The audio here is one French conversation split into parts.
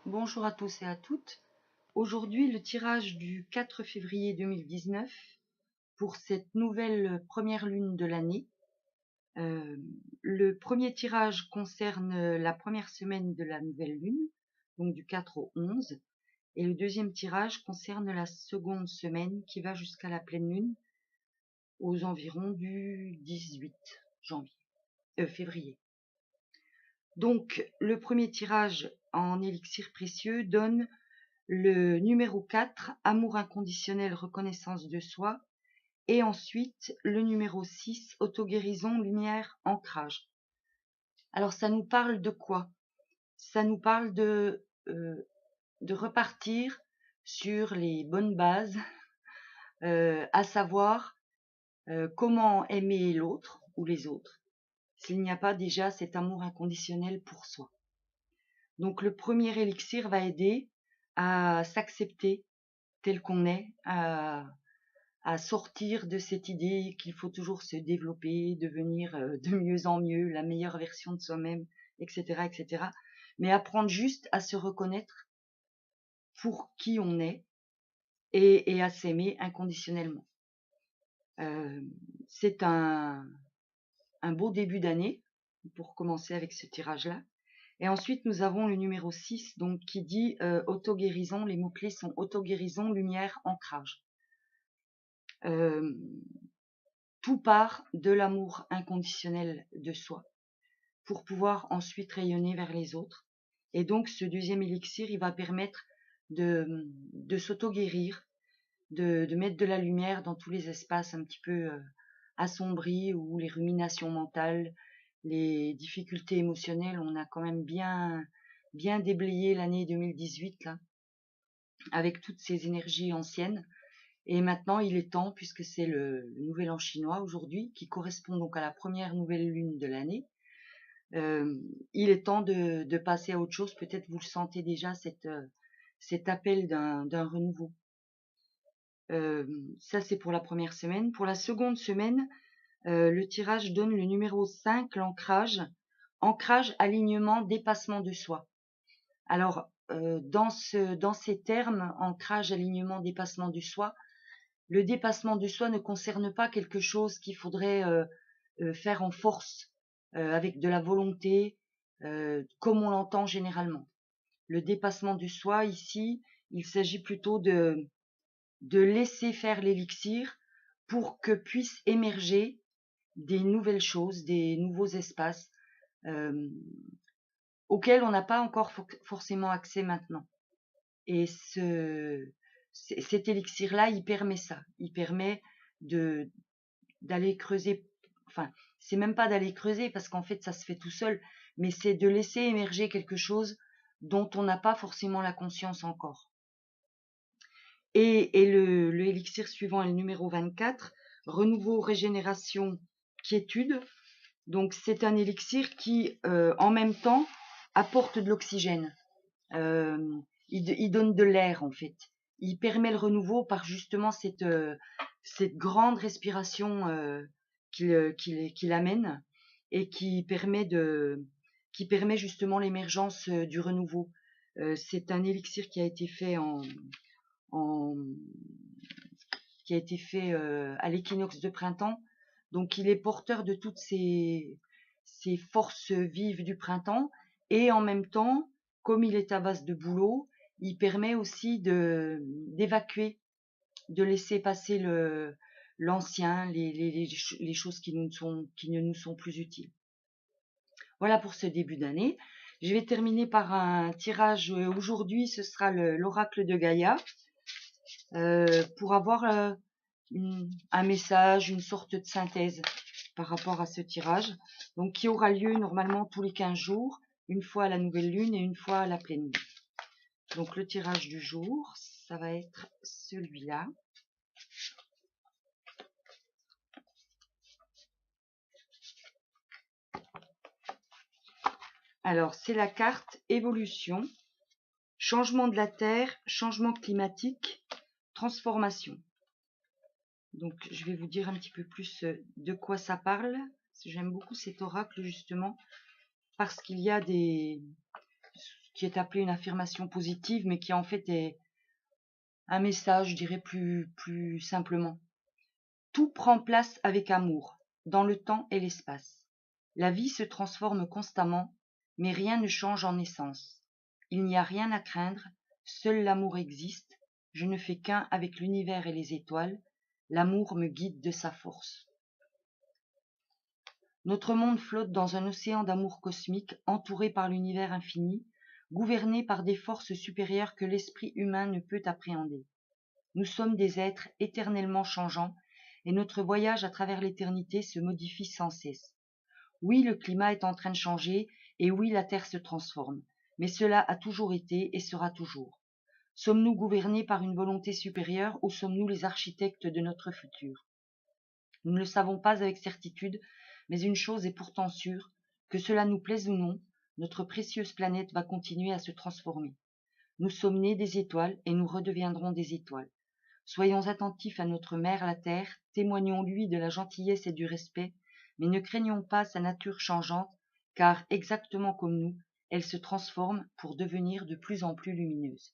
Bonjour à tous et à toutes. Aujourd'hui, le tirage du 4 février 2019 pour cette nouvelle première lune de l'année. Le premier tirage concerne la première semaine de la nouvelle lune, donc du 4 au 11, et le deuxième tirage concerne la seconde semaine qui va jusqu'à la pleine lune aux environs du 18 février. Donc, le premier tirage en élixir précieux donne le numéro 4, amour inconditionnel, reconnaissance de soi, et ensuite le numéro 6, auto-guérison, lumière, ancrage. Alors ça nous parle de quoi? Ça nous parle de repartir sur les bonnes bases, à savoir comment aimer l'autre ou les autres, s'il n'y a pas déjà cet amour inconditionnel pour soi. Donc le premier élixir va aider à s'accepter tel qu'on est, à sortir de cette idée qu'il faut toujours se développer, devenir de mieux en mieux, la meilleure version de soi-même, etc., etc. Mais apprendre juste à se reconnaître pour qui on est et à s'aimer inconditionnellement. C'est un beau début d'année pour commencer avec ce tirage-là. Et ensuite, nous avons le numéro 6, donc, qui dit auto-guérison. Les mots-clés sont auto-guérison, lumière, ancrage. Tout part de l'amour inconditionnel de soi pour pouvoir ensuite rayonner vers les autres. Et donc, ce deuxième élixir, il va permettre de s'auto-guérir, de mettre de la lumière dans tous les espaces un petit peu assombris où les ruminations mentales, les difficultés émotionnelles, on a quand même bien déblayé l'année 2018 là, avec toutes ces énergies anciennes. Et maintenant, il est temps, puisque c'est le nouvel an chinois aujourd'hui, qui correspond donc à la première nouvelle lune de l'année, il est temps de passer à autre chose. Peut-être vous le sentez déjà, cet appel d'un renouveau. Ça, c'est pour la première semaine. Pour la seconde semaine, le tirage donne le numéro 5, l'ancrage. Ancrage, alignement, dépassement de soi. Alors, dans ces termes, ancrage, alignement, dépassement de soi, le dépassement de soi ne concerne pas quelque chose qu'il faudrait faire en force, avec de la volonté, comme on l'entend généralement. Le dépassement de soi, ici, il s'agit plutôt de laisser faire l'élixir pour que puissent émerger des nouvelles choses, des nouveaux espaces auxquels on n'a pas encore forcément accès maintenant. Et cet élixir-là, il permet ça. Il permet d'aller creuser. Enfin, c'est même pas d'aller creuser parce qu'en fait, ça se fait tout seul. Mais c'est de laisser émerger quelque chose dont on n'a pas forcément la conscience encore. Et le élixir suivant est le numéro 24, renouveau, régénération, quiétude. Donc, c'est un élixir qui, en même temps, apporte de l'oxygène. Il donne de l'air en fait. Il permet le renouveau par justement cette grande respiration qu'il amène et qui permet justement l'émergence du renouveau. C'est un élixir qui a été fait à l'équinoxe de printemps. Donc il est porteur de toutes ces forces vives du printemps et en même temps, comme il est à base de bouleau, il permet aussi d'évacuer, de laisser passer l'ancien, les choses qui ne nous sont plus utiles. Voilà pour ce début d'année. Je vais terminer par un tirage aujourd'hui, ce sera l'oracle de Gaïa, pour avoir un message, une sorte de synthèse par rapport à ce tirage, donc qui aura lieu normalement tous les 15 jours, une fois à la nouvelle lune et une fois à la pleine lune. Donc le tirage du jour, ça va être celui-là. Alors c'est la carte évolution, changement de la Terre, changement climatique, transformation. Donc je vais vous dire un petit peu plus de quoi ça parle. J'aime beaucoup cet oracle justement parce qu'il y a qui est appelée une affirmation positive, mais qui en fait est un message, je dirais plus simplement. Tout prend place avec amour, dans le temps et l'espace. La vie se transforme constamment, mais rien ne change en essence. Il n'y a rien à craindre, seul l'amour existe. Je ne fais qu'un avec l'univers et les étoiles. L'amour me guide de sa force. Notre monde flotte dans un océan d'amour cosmique, entouré par l'univers infini, gouverné par des forces supérieures que l'esprit humain ne peut appréhender. Nous sommes des êtres éternellement changeants, et notre voyage à travers l'éternité se modifie sans cesse. Oui, le climat est en train de changer, et oui, la Terre se transforme, mais cela a toujours été et sera toujours. Sommes-nous gouvernés par une volonté supérieure ou sommes-nous les architectes de notre futur? Nous ne le savons pas avec certitude, mais une chose est pourtant sûre, que cela nous plaise ou non, notre précieuse planète va continuer à se transformer. Nous sommes nés des étoiles et nous redeviendrons des étoiles. Soyons attentifs à notre mère la Terre, témoignons-lui de la gentillesse et du respect, mais ne craignons pas sa nature changeante, car, exactement comme nous, elle se transforme pour devenir de plus en plus lumineuse.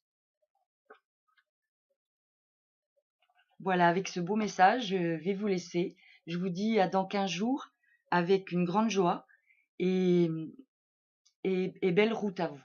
Voilà, avec ce beau message, je vais vous laisser. Je vous dis à dans 15 jours avec une grande joie et belle route à vous.